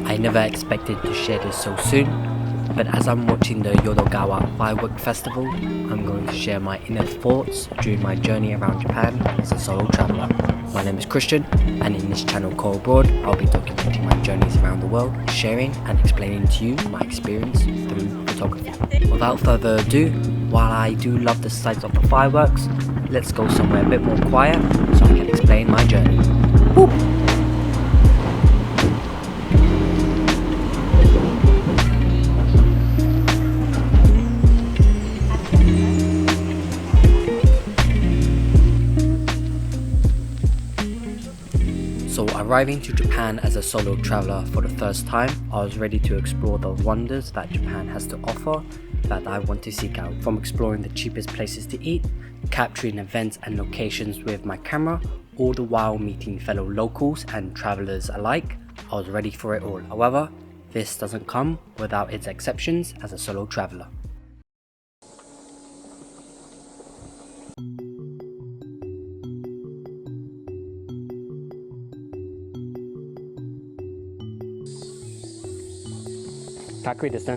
I never expected to share this so soon, but as I'm watching the Yodogawa firework festival, I'm going to share my inner thoughts during my journey around Japan as a solo traveller. My name is Christian, and in this channel called Abroad, I'll be documenting my journeys around the world, sharing and explaining to you my experience through photography. Without further ado, while I do love the sights of the fireworks, let's go somewhere a bit more quiet so I can explain my journey. Woo! So arriving to Japan as a solo traveller for the first time, I was ready to explore the wonders that Japan has to offer that I want to seek out. From exploring the cheapest places to eat, capturing events and locations with my camera, all the while meeting fellow locals and travellers alike, I was ready for it all. However, this doesn't come without its exceptions as a solo traveller. Hi, just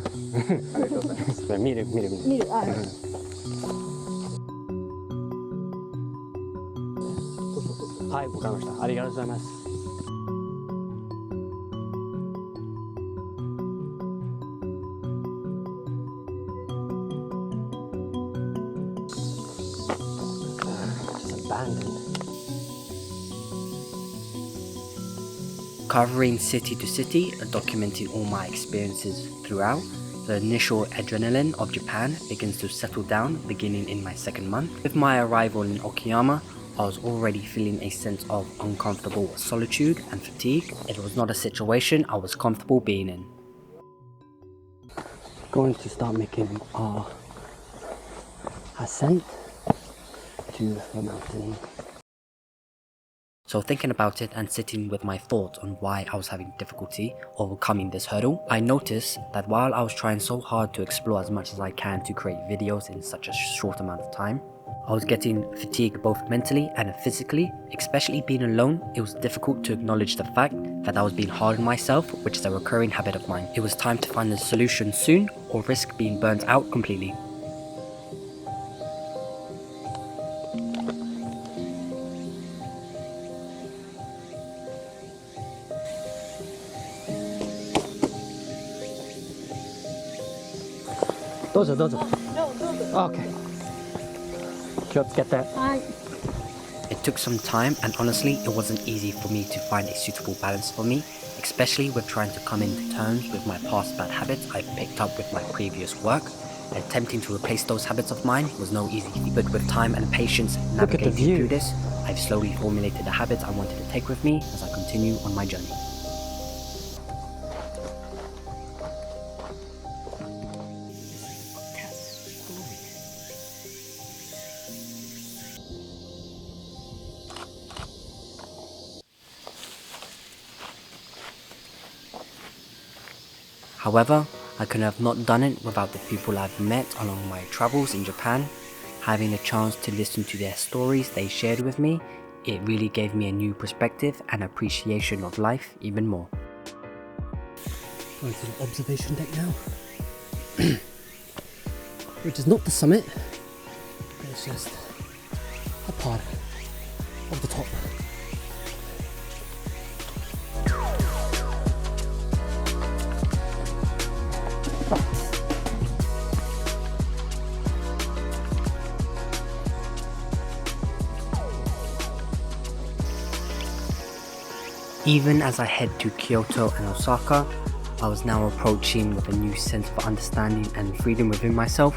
abandoned. Covering city to city, documenting all my experiences throughout, the initial adrenaline of Japan begins to settle down beginning in my second month. With my arrival in Okayama, I was already feeling a sense of uncomfortable solitude and fatigue. It was not a situation I was comfortable being in. Going to start making our ascent to the mountain. So thinking about it and sitting with my thoughts on why I was having difficulty overcoming this hurdle, I noticed that while I was trying so hard to explore as much as I can to create videos in such a short amount of time, I was getting fatigued both mentally and physically. Especially being alone, it was difficult to acknowledge the fact that I was being hard on myself, which is a recurring habit of mine. It was time to find a solution soon or risk being burnt out completely. Okay. It took some time, and honestly it wasn't easy for me to find a suitable balance for me, especially with trying to come into terms with my past bad habits I picked up with my previous work. Attempting to replace those habits of mine was no easy feat, but with time and patience navigating through this, I've slowly formulated the habits I wanted to take with me as I continue on my journey. However, I could have not done it without the people I've met along my travels in Japan. Having a chance to listen to their stories they shared with me, it really gave me a new perspective and appreciation of life even more. Going to the observation deck now, which is not the summit, but it's just a part of the top. Even as I head to Kyoto and Osaka, I was now approaching with a new sense of understanding and freedom within myself,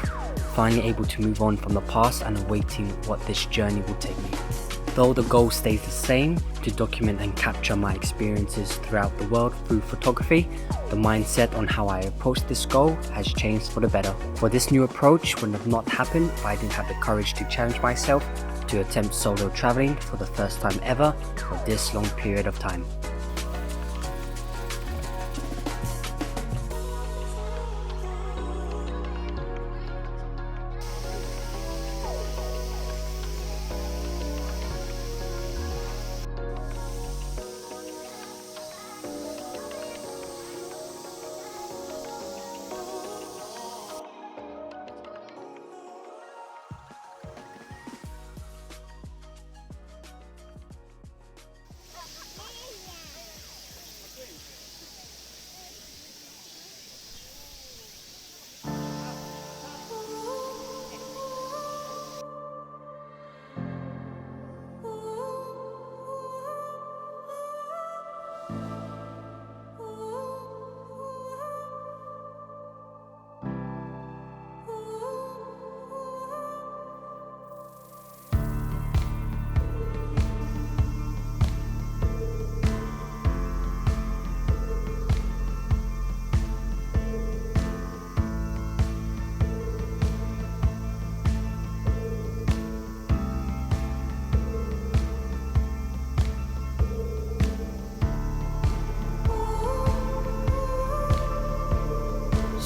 finally able to move on from the past and awaiting what this journey will take me. Though the goal stays the same, to document and capture my experiences throughout the world through photography, the mindset on how I approach this goal has changed for the better. For this new approach would have not happened if I didn't have the courage to challenge myself to attempt solo traveling for the first time ever for this long period of time.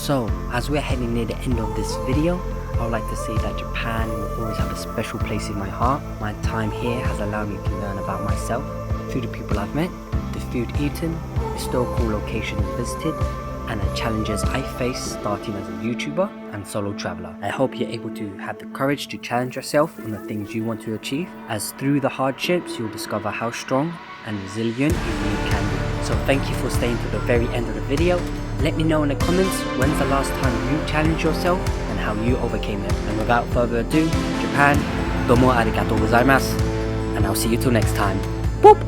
So, as we're heading near the end of this video, I would like to say that Japan will always have a special place in my heart. My time here has allowed me to learn about myself, through the people I've met, the food eaten, historical locations visited, and the challenges I faced starting as a YouTuber and solo traveler. I hope you're able to have the courage to challenge yourself on the things you want to achieve, as through the hardships you'll discover how strong and resilient you really can be. So thank you for staying to the very end of the video. Let me know in the comments when's the last time you challenged yourself and how you overcame it. And without further ado, Japan, domo arigatou gozaimasu, and I'll see you till next time. Boop!